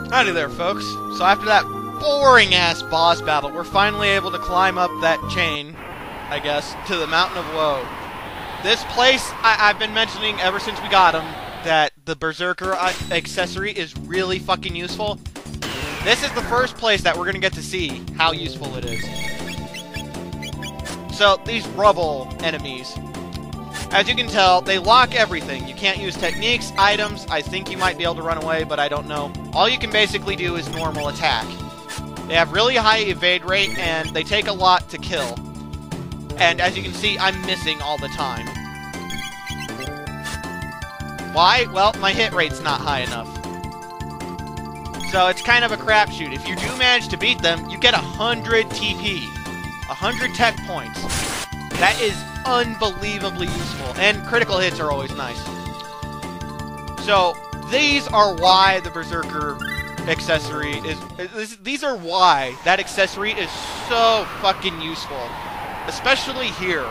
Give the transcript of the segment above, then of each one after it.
Howdy there, folks. So after that boring-ass boss battle, we're finally able to climb up that chain, I guess, to the Mountain of Woe. This place, I've been mentioning ever since we got him, that the Berserker accessory is really fucking useful. This is the first place that we're gonna get to see how useful it is. So, these Rubble enemies, as you can tell, they lock everything. You can't use techniques, items. I think you might be able to run away, but I don't know. All you can basically do is normal attack. They have really high evade rate, and they take a lot to kill. And as you can see, I'm missing all the time. Why? Well, my hit rate's not high enough. So it's kind of a crapshoot. If you do manage to beat them, you get 100 TP. 100 tech points. That is unbelievably useful, and critical hits are always nice. So, these are why the Berserker accessory is... These are why that accessory is so fucking useful. Especially here.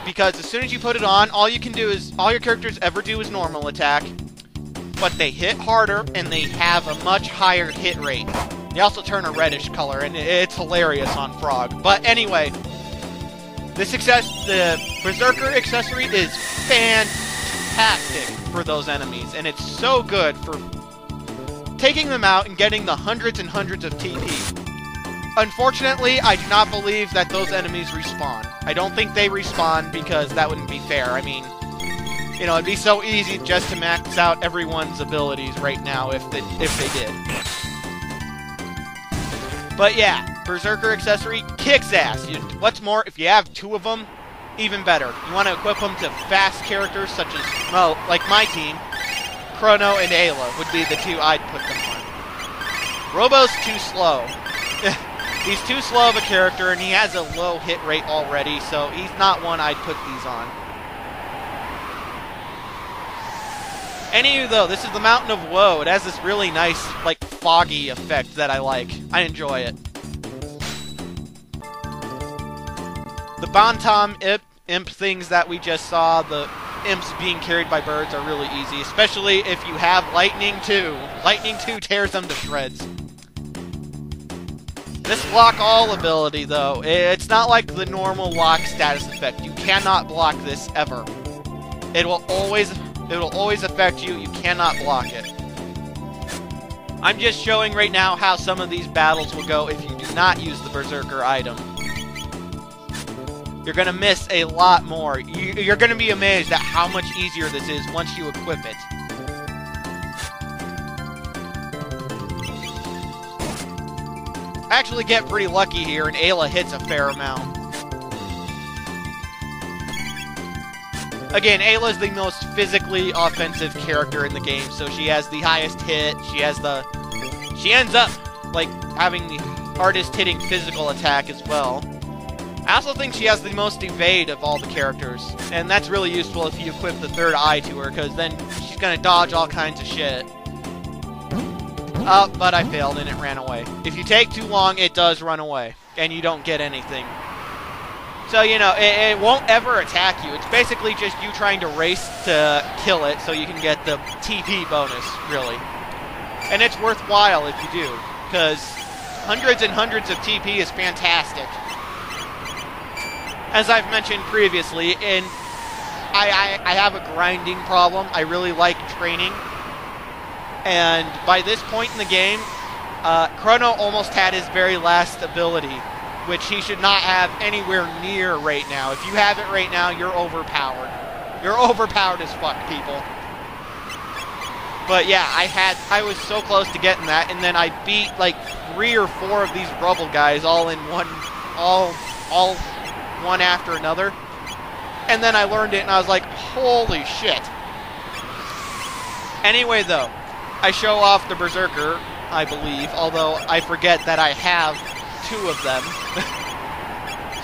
Because as soon as you put it on, all you can do is... All your characters ever do is normal attack. But they hit harder, and they have a much higher hit rate. They also turn a reddish color, and it's hilarious on Frog. But anyway... The Berserker accessory is fantastic for those enemies, and it's so good for taking them out and getting the hundreds and hundreds of TP. Unfortunately, I do not believe that those enemies respawn. I don't think they respawn because that wouldn't be fair. I mean, you know, it'd be so easy just to max out everyone's abilities right now if they did. But yeah, Berserker accessory kicks ass. What's more, if you have two of them, even better. You want to equip them to fast characters such as, well, like my team, Chrono and Ayla would be the two I'd put them on. Robo's too slow. He's too slow of a character, and he has a low hit rate already, so he's not one I'd put these on. Anywho, though, this is the Mountain of Woe. It has this really nice, like, foggy effect that I like. I enjoy it. The Bantam imp things that we just saw, the imps being carried by birds, are really easy, especially if you have Lightning 2. Lightning 2 tears them to shreds. This lock all ability, though, it's not like the normal lock status effect. You cannot block this ever. It will always affect you. You cannot block it. I'm just showing right now how some of these battles will go if you do not use the Berserker item. You're going to miss a lot more. You're going to be amazed at how much easier this is once you equip it. I actually get pretty lucky here, and Ayla hits a fair amount. Again, Ayla's the most physically offensive character in the game, so she has the highest hit, she ends up, like, having the hardest hitting physical attack as well. I also think she has the most evade of all the characters, and that's really useful if you equip the third eye to her, because then she's gonna dodge all kinds of shit. Oh, but I failed and it ran away. If you take too long, it does run away, and you don't get anything. So, you know, it won't ever attack you. It's basically just you trying to race to kill it so you can get the TP bonus, really. And it's worthwhile if you do, because hundreds and hundreds of TP is fantastic. As I've mentioned previously, and I have a grinding problem. I really like training. And by this point in the game, Chrono almost had his very last ability, which he should not have anywhere near right now. If you have it right now, you're overpowered. You're overpowered as fuck, people. But yeah, I was so close to getting that, and then I beat like 3 or 4 of these Rubble guys all in one, all one after another. And then I learned it, and I was like, holy shit. Anyway, though, I show off the Berserker, I believe, although I forget that I have 2 of them.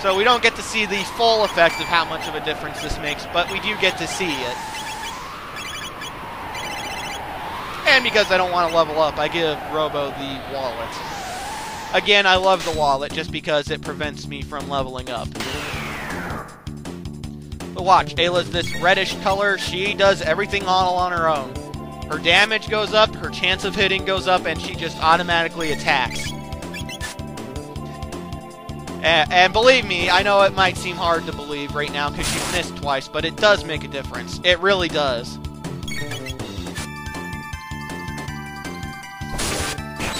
So we don't get to see the full effect of how much of a difference this makes, but we do get to see it. And because I don't want to level up, I give Robo the wallet. Again, I love the wallet just because it prevents me from leveling up. But watch, Ayla's this reddish color. She does everything all on her own. Her damage goes up, her chance of hitting goes up, and she just automatically attacks. And believe me, I know it might seem hard to believe right now because she's missed twice, but it does make a difference. It really does.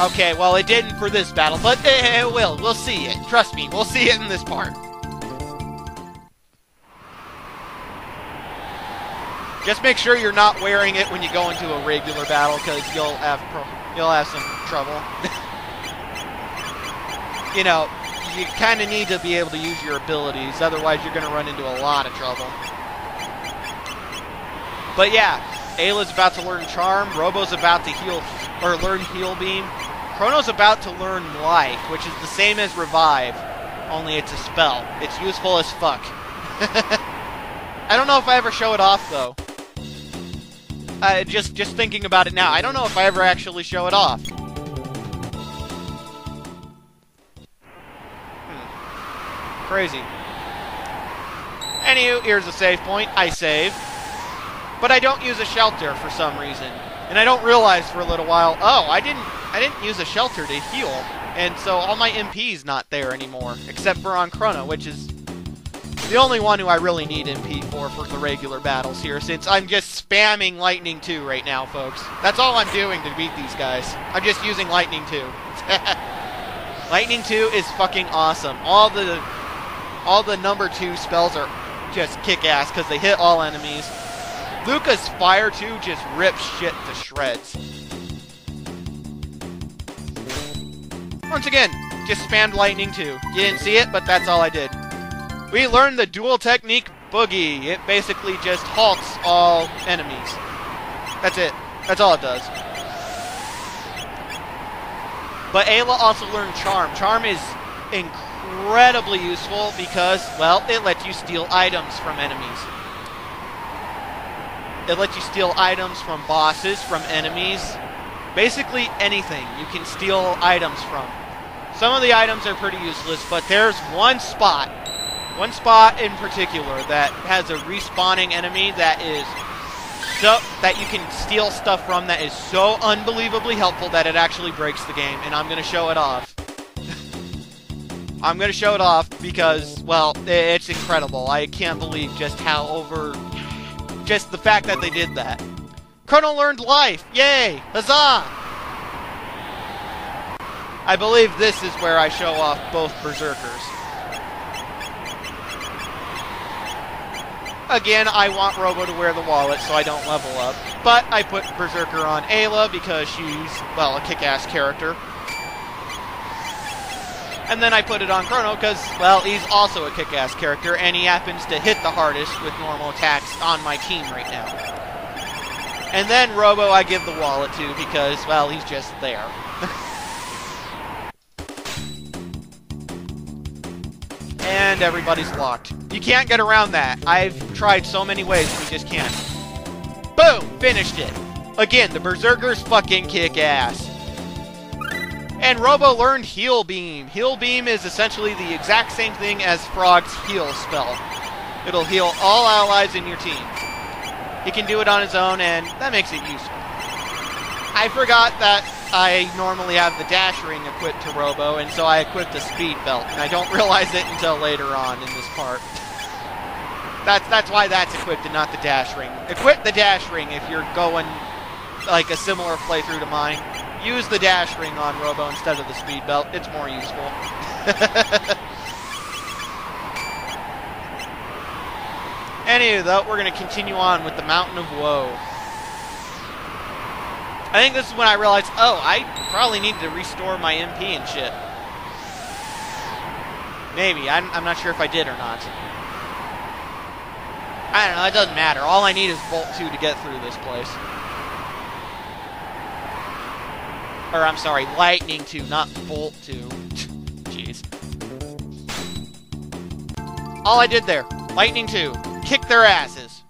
Okay, well, it didn't for this battle, but it will. We'll see it. Trust me, we'll see it in this part. Just make sure you're not wearing it when you go into a regular battle, because you'll have some trouble. You know, you kind of need to be able to use your abilities, otherwise you're going to run into a lot of trouble. But yeah, Ayla's about to learn Charm, Robo's about to learn Heal Beam, Chrono's about to learn Life, which is the same as Revive, only it's a spell. It's useful as fuck. I don't know if I ever show it off, though. Just thinking about it now, I don't know if I ever actually show it off. Crazy. Anywho, here's a save point. I save. But I don't use a shelter for some reason. And I don't realize for a little while, oh, I didn't use a shelter to heal. And so all my MP's not there anymore. Except for on Chrono, which is the only one who I really need MP for the regular battles here, since I'm just spamming Lightning 2 right now, folks. That's all I'm doing to beat these guys. I'm just using Lightning 2. Lightning 2 is fucking awesome. All the number 2 spells are just kick-ass because they hit all enemies. Luca's Fire 2 just rips shit to shreds. Once again, just spammed Lightning 2. You didn't see it, but that's all I did. We learned the dual technique Boogie. It basically just halts all enemies. That's it. That's all it does. But Ayla also learned Charm. Charm is incredibly useful because, well, it lets you steal items from enemies. It lets you steal items from bosses, from enemies. Basically anything you can steal items from. Some of the items are pretty useless, but there's one spot in particular that has a respawning enemy that you can steal stuff from that is so unbelievably helpful that it actually breaks the game, and I'm going to show it off. I'm going to show it off because, well, it's incredible. I can't believe just just the fact that they did that. Chrono learned Life! Yay! Huzzah! I believe this is where I show off both Berserkers. Again, I want Robo to wear the wallet so I don't level up. But I put Berserker on Ayla because she's, well, a kick-ass character. And then I put it on Chrono because, well, he's also a kick-ass character, and he happens to hit the hardest with normal attacks on my team right now. And then Robo I give the wallet to because, well, he's just there. And everybody's locked. You can't get around that. I've tried so many ways and you just can't. Boom! Finished it. Again, the Berserkers fucking kick ass. And Robo learned Heal Beam. Heal Beam is essentially the exact same thing as Frog's heal spell. It'll heal all allies in your team. He can do it on his own, and that makes it useful. I forgot that I normally have the dash ring equipped to Robo, and so I equipped a speed belt, and I don't realize it until later on in this part. That's why that's equipped and not the dash ring. Equip the dash ring if you're going like a similar playthrough to mine. Use the dash ring on Robo instead of the speed belt. It's more useful. Anywho, though, we're going to continue on with the Mountain of Woe. I think this is when I realized, oh, I probably need to restore my MP and shit. Maybe. I'm not sure if I did or not. I don't know. It doesn't matter. All I need is Bolt 2 to get through this place. Or, I'm sorry, Lightning 2, not Bolt 2. Jeez. All I did there. Lightning 2. Kick their asses.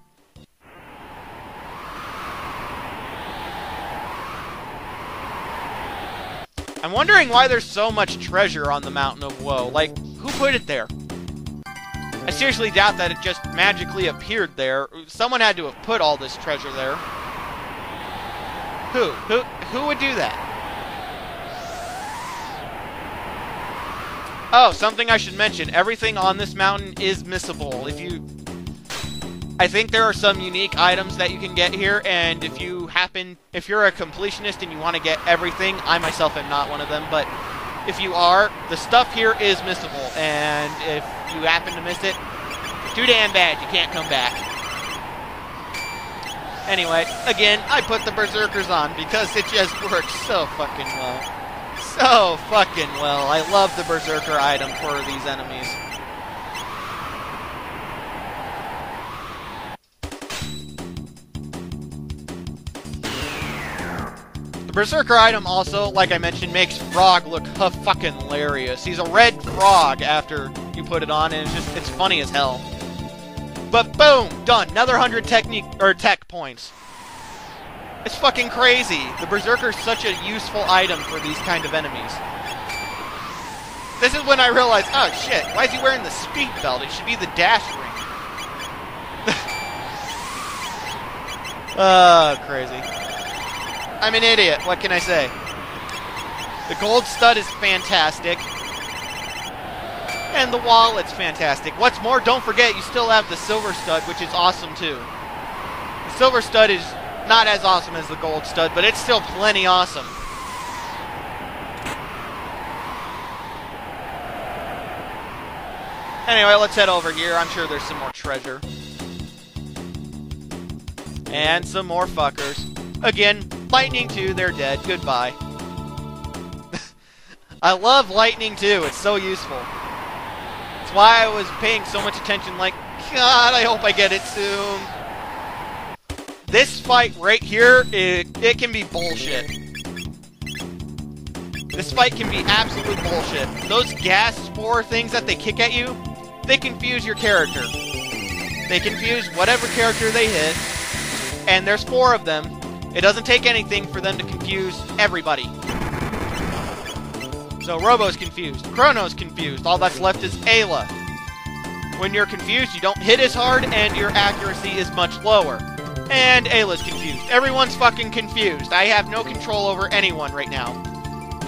I'm wondering why there's so much treasure on the Mountain of Woe. Like, who put it there? I seriously doubt that it just magically appeared there. Someone had to have put all this treasure there. Who would do that? Oh, something I should mention. Everything on this mountain is missable. I think there are some unique items that you can get here, and if you're a completionist and you want to get everything, I myself am not one of them, but if you are, the stuff here is missable, and if you happen to miss it, too damn bad, you can't come back. Anyway, again, I put the Berserkers on because it just works so fucking well. So fucking well. I love the Berserker item for these enemies. The Berserker item also, like I mentioned, makes Frog look fucking hilarious. He's a red frog after you put it on, and it's funny as hell. But boom! Done! Another 100 tech points. It's fucking crazy. The Berserker's such a useful item for these kind of enemies. This is when I realized, oh shit, why is he wearing the speed belt? It should be the dash ring. Oh, crazy. I'm an idiot, what can I say? The gold stud is fantastic. And the wallet's fantastic. What's more, don't forget, you still have the silver stud, which is awesome too. The silver stud is not as awesome as the gold stud, but it's still plenty awesome. Anyway, let's head over here. I'm sure there's some more treasure. And some more fuckers. Again, lightning 2, they're dead. Goodbye. I love lightning 2. It's so useful. That's why I was paying so much attention, like, God, I hope I get it soon. This fight right here, it can be bullshit. This fight can be absolute bullshit. Those gas spore things that they kick at you, they confuse your character. They confuse whatever character they hit, and there's 4 of them. It doesn't take anything for them to confuse everybody. So Robo's confused. Chrono's confused. All that's left is Ayla. When you're confused, you don't hit as hard, and your accuracy is much lower. And Ayla's confused. Everyone's fucking confused. I have no control over anyone right now.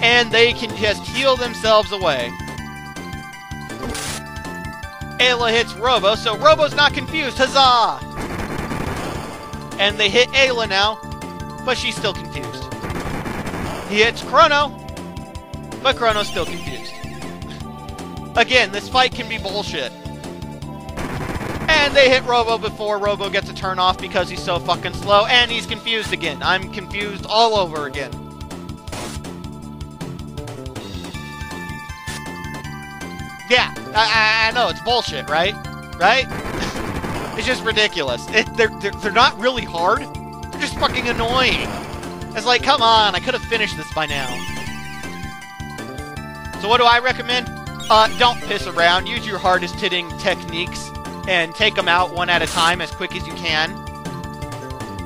And they can just heal themselves away. Ayla hits Robo, so Robo's not confused. Huzzah! And they hit Ayla now, but she's still confused. He hits Chrono, but Chrono's still confused. Again, this fight can be bullshit. And they hit Robo before Robo gets a turn off because he's so fucking slow, and he's confused again. I'm confused all over again. Yeah, I know, it's bullshit, right? Right? It's just ridiculous. They're not really hard. They're just fucking annoying. It's like, come on, I could have finished this by now. So what do I recommend? Don't piss around. Use your hardest hitting techniques and take them out one at a time as quick as you can.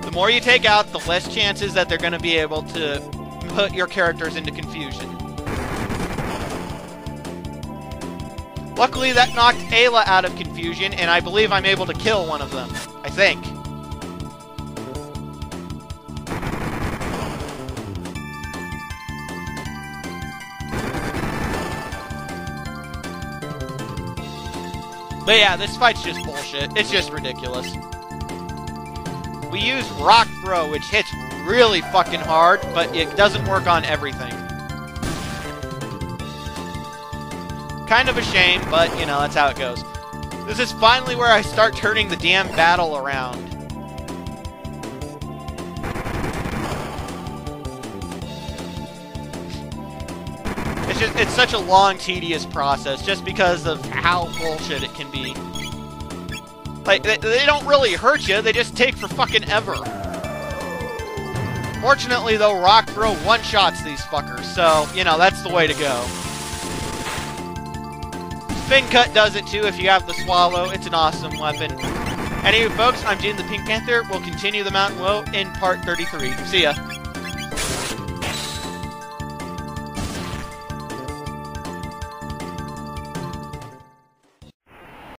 The more you take out, the less chances that they're going to be able to put your characters into confusion. Luckily, that knocked Ayla out of confusion, and I believe I'm able to kill one of them. I think. But yeah, this fight's just bullshit. It's just ridiculous. We use Rock Throw, which hits really fucking hard, but it doesn't work on everything. Kind of a shame, but, you know, that's how it goes. This is finally where I start turning the damn battle around. It's such a long, tedious process just because of how bullshit it can be. Like, they don't really hurt you, they just take for fucking ever. Fortunately, though, Rock Throw one-shots these fuckers, so, you know, that's the way to go. Spin Cut does it too if you have the Swallow. It's an awesome weapon. Anyway, folks, I'm Jim the Pink Panther. We'll continue the Mountain of Woe in part 33. See ya.